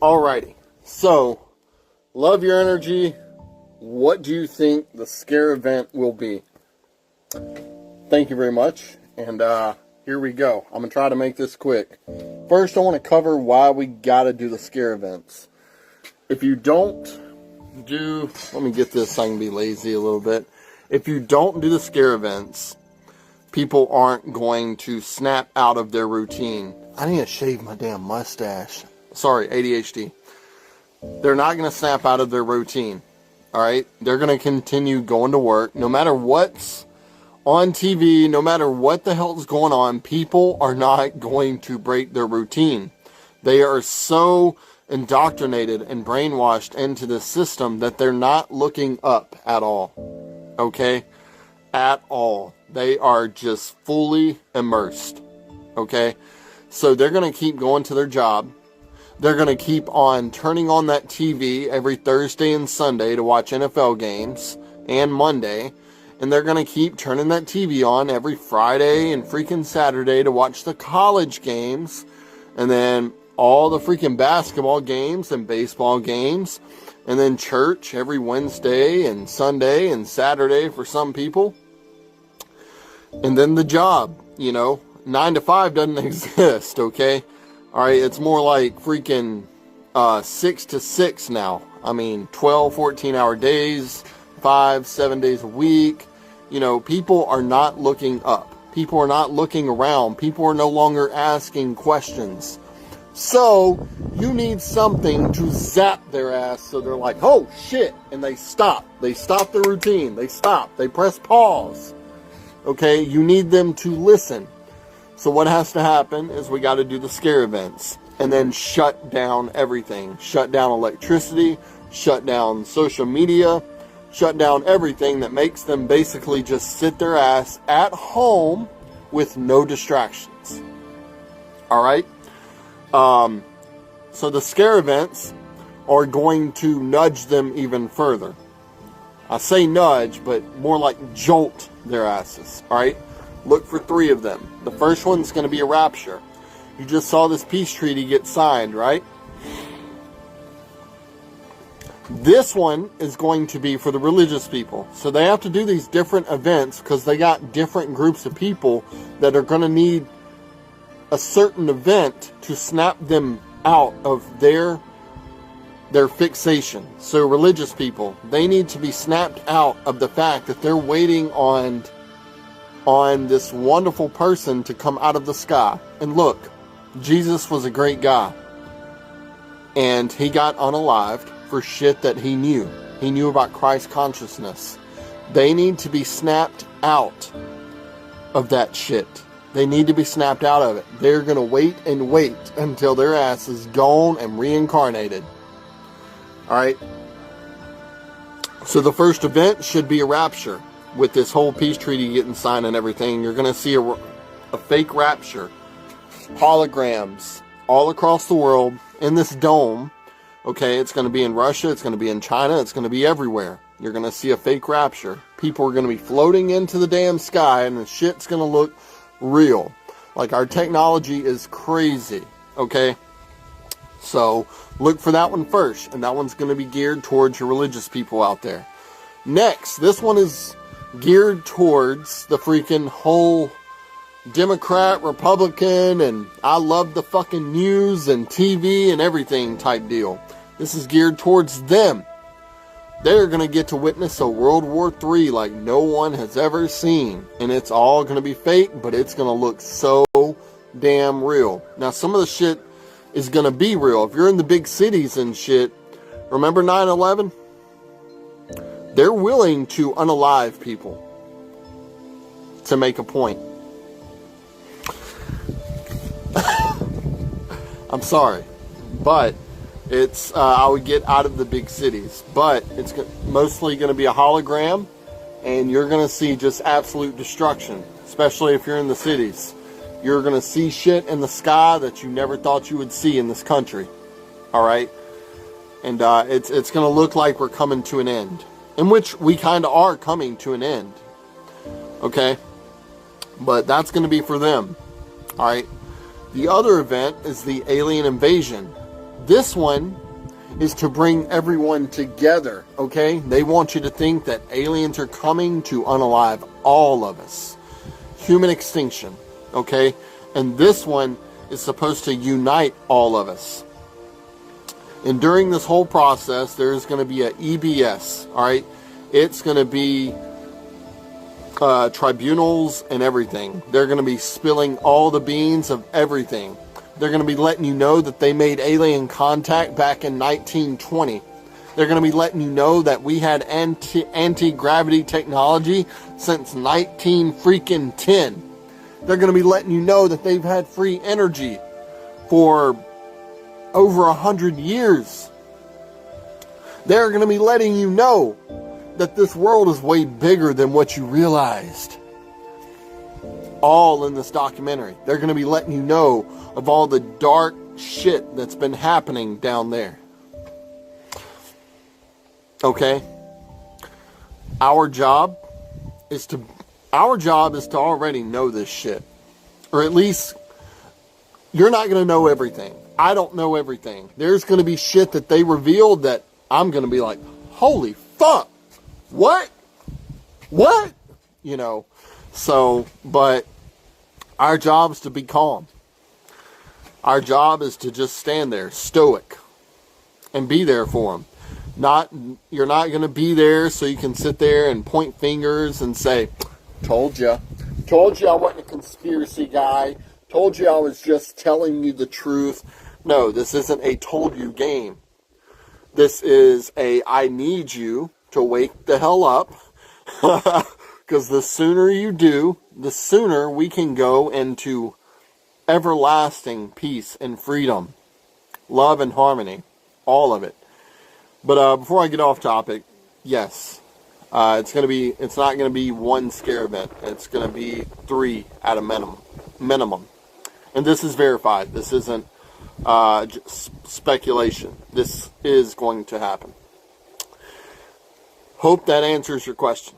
Alrighty, so love your energy. What do you think the scare event will be? Thank you very much, and here we go. I'm gonna try to make this quick. First, I want to cover why we gotta do the scare events. If you don't do, let me get this so I can be lazy a little bit. If you don't do the scare events, people aren't going to snap out of their routine. I need to shave my damn mustache. Sorry, ADHD. They're not going to snap out of their routine. Alright? They're going to continue going to work. No matter what's on TV, no matter what the hell's going on, people are not going to break their routine. They are so indoctrinated and brainwashed into the system that they're not looking up at all. Okay? At all. They are just fully immersed. Okay? So they're going to keep going to their job. They're going to keep on turning on that TV every Thursday and Sunday to watch NFL games and Monday. And they're going to keep turning that TV on every Friday and freaking Saturday to watch the college games. And then all the freaking basketball games and baseball games. And then church every Wednesday and Sunday and Saturday for some people. And then the job, 9 to 5 doesn't exist, okay? Alright, it's more like freaking 6 to 6 now. I mean, 12, 14-hour days, 5, 7 days a week. People are not looking up. People are not looking around. People are no longer asking questions. So, you need something to zap their ass so they're like, oh shit, and they stop. They stop the routine. They stop. They press pause. Okay, you need them to listen. So what has to happen is we got to do the scare events and then shut down everything. Shut down electricity, shut down social media, shut down everything that makes them basically just sit their ass at home with no distractions. Alright? So the scare events are going to nudge them even further. I say nudge, but more like jolt their asses. Alright? Look for 3 of them. The first one's going to be a rapture. You just saw this peace treaty get signed, right? This one is going to be for the religious people. So they have to do these different events because they got different groups of people that are going to need a certain event to snap them out of their fixation. So religious people, they need to be snapped out of the fact that they're waiting on this wonderful person to come out of the sky. And look, Jesus was a great guy. And he got unalived for shit that he knew. He knew about Christ consciousness. They need to be snapped out of that shit. They need to be snapped out of it. They're going to wait and wait until their ass is gone and reincarnated. Alright? So the first event should be a rapture. With this whole peace treaty getting signed and everything, you're going to see a fake rapture. Holograms all across the world in this dome. Okay, it's going to be in Russia, it's going to be in China, it's going to be everywhere. You're going to see a fake rapture. People are going to be floating into the damn sky and the shit's going to look real. Like, our technology is crazy. Okay? So, look for that one first. And that one's going to be geared towards your religious people out there. Next, this one is geared towards the freaking whole Democrat, Republican, and I love the fucking news and TV and everything type deal. This is geared towards them. They're going to get to witness a World War III like no one has ever seen. And it's all going to be fake, but it's going to look so damn real. Now, some of the shit is going to be real. If you're in the big cities and shit, remember 9/11? They're willing to unalive people to make a point. I'm sorry, but it's I would get out of the big cities, but it's mostly going to be a hologram, and you're going to see just absolute destruction, especially if you're in the cities. You're going to see shit in the sky that you never thought you would see in this country. All right, and it's going to look like we're coming to an end. In which we kind of are coming to an end. Okay? But that's going to be for them. Alright? The other event is the alien invasion. This one is to bring everyone together, okay? They want you to think that aliens are coming to unalive all of us. Human extinction, okay? And this one is supposed to unite all of us. And during this whole process, there's going to be a EBS, all right? It's going to be tribunals and everything. They're going to be spilling all the beans of everything. They're going to be letting you know that they made alien contact back in 1920. They're going to be letting you know that we had anti-gravity technology since 1910. They're going to be letting you know that they've had free energy for over 100 years. They're going to be letting you know that this world is way bigger than what you realized. All in this documentary. They're going to be letting you know of all the dark shit that's been happening down there. Okay? Our job is to already know this shit. Or at least, you're not going to know everything. I don't know everything. There's going to be shit that they revealed that I'm going to be like, holy fuck. What? You know, so, but our job is to be calm. Our job is to just stand there, stoic, and be there for them. You're not going to be there so you can sit there and point fingers and say, told you I wasn't a conspiracy guy. Told you I was just telling you the truth. No, this isn't a told you game. This is a I need you to wake the hell up. Because the sooner you do, the sooner we can go into everlasting peace and freedom, love and harmony, all of it. But before I get off topic, yes, it's not gonna be one scare event. It's gonna be 3 at a minimum. And this is verified. This isn't speculation. This is going to happen. Hope that answers your question.